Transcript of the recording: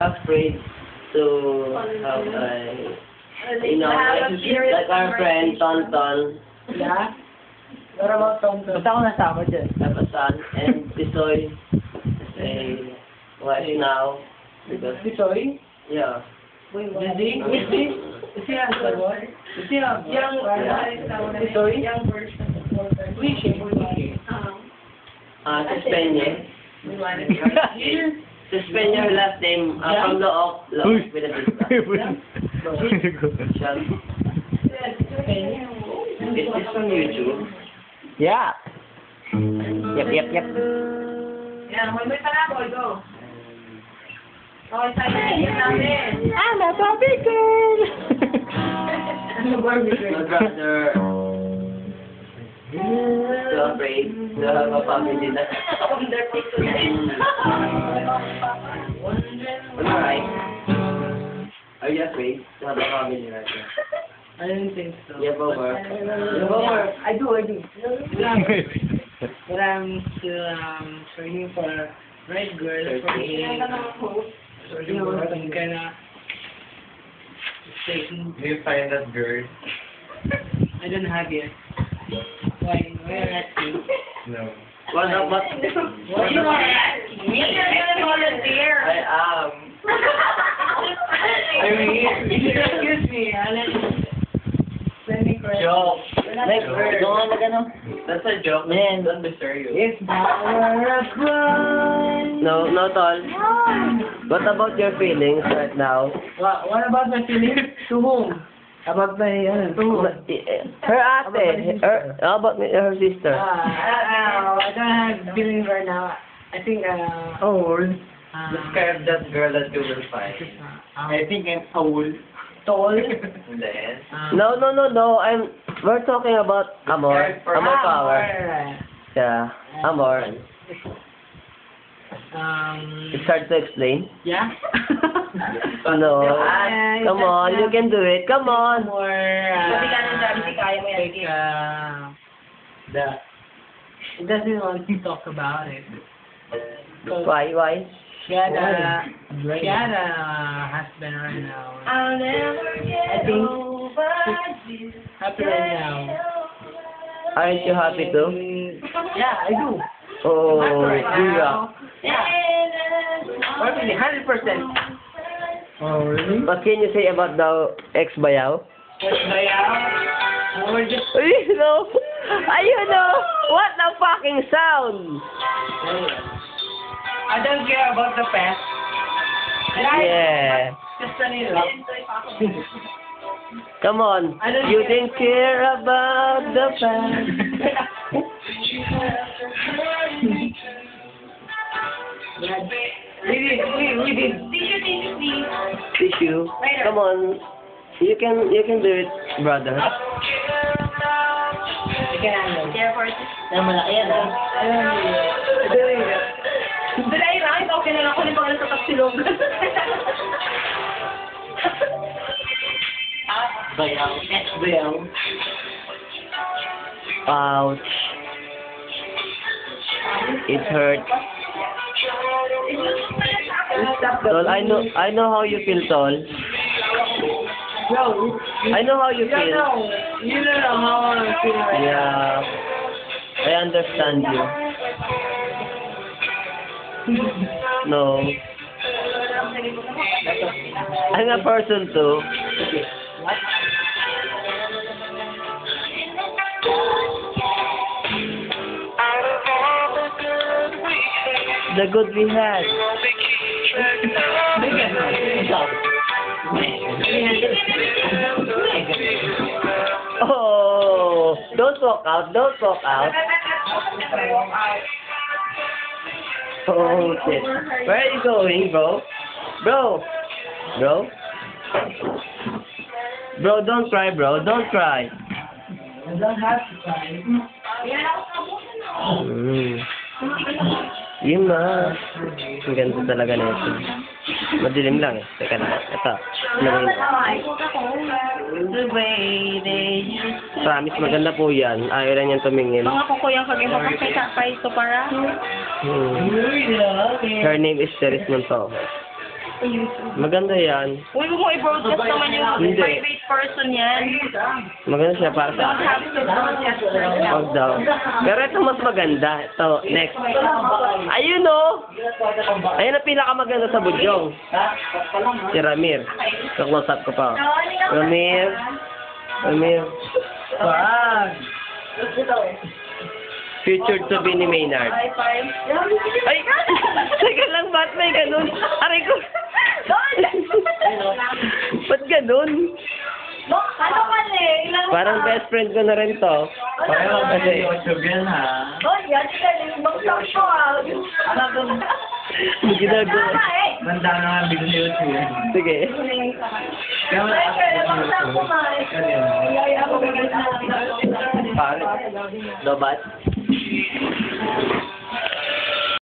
afraid to have like our friend Tonton. Yeah? What about Tom? Ba't ako nasama dyan? Have a son, and Tisoy is a wife now. Because, Tisoy? yeah. Dizzy? Is he a what? Is he a young Tisoy? Young version. Rishi. Suspend Suspend your last name from Look with a Shall. Is this from YouTube? Yeah. Yep. Yan, may pala, go. Okay, tayo namin. I'm a Barbie girl! My brother so afraid to have a family na. Alright. Are you afraid to have a family right now? I don't think so. You have a work. I do. But I'm still searching for right girl for me. Searching for some kind of taking. Do you find that girl? I don't have yet. Why are you asking? No. What about? Why you are asking me? You're gonna volunteer. I am. Excuse me, let me correct. Joke. Next word. That's a joke. Man. Don't be serious. If I were a crime. No, Tol. What about your feelings right now? What about my feelings? To whom? About my, to whom? Her ate. How about her sister? I don't have feelings right now. I think, Describe that girl that you will find. I think I'm old. Tall. Then, No. We're talking about Amor. Amor power. Yeah. Amor. It's hard to explain. Yeah? No. Come on, you can do it. Come on. More, Sabi ka ng dami, kaya mo yan. It doesn't want to talk about it. Why? She had a husband right now. I'll never I get think over you. happy right now. Aren't you happy too? Yeah, I do. Oh, Happy right now. yeah. Perfectly, 100%. Oh, really? What can you say about the ex-bayaw? We're just... You know, what the fucking sound? I don't care about the past. Yeah. Just a little. Come on. You didn't care about the past. We did. Tissue. Come on. You can do it, brother. I can handle. Therefore, Ayan. Dali, Ryan, okay na lang ako yung pangalan sa tapsilog. Bayaw. Ouch. It hurts. Tol, I know how you feel, Tol. Bro, I know how you feel. You don't know how I'm feeling right now. Yeah. I understand you. No. I'm a person too. What? The good we had. Oh, don't walk out. Oh shit. Where are you going, bro? Bro, don't cry, bro. Don't cry. I don't have to cry. Yun na. Ang ganda talaga na ito. Madilim lang eh. Teka na. Ito. Promise maganda po yan. Ayaw na niyan tumingin. Mga kukuyang kami makakita pa ito para. Her name is Teres Montojo. Maganda yan. Uy, huwag mo i-broadcast naman yung Hindi. private person yan. Maganda siya para sa Don't akin. have to broadcast that. Huwag daw. Pero ito mas maganda. Ito, next. Ayun o! Ayun ang pinakamaganda sa budyong. Si Ramir. Ka-close up ko pa. Ramir. Ramir. Wag! Future to be ni Maynard. High five. Ay! Teka lang, ba't may ganun? Aray ko! Ba't ganun? Ano ka eh? Ilang Parang best friend ko na rin to. Pareho ba Kasi, sa YouTube yan, ha? Oh, yan ka rin. Bangsak ko ah. ginagawa. Manda na nga bigla sa YouTube yan. Sige. Kaya wala Bangsak ko nga eh. Kanina. Pare. Dobat.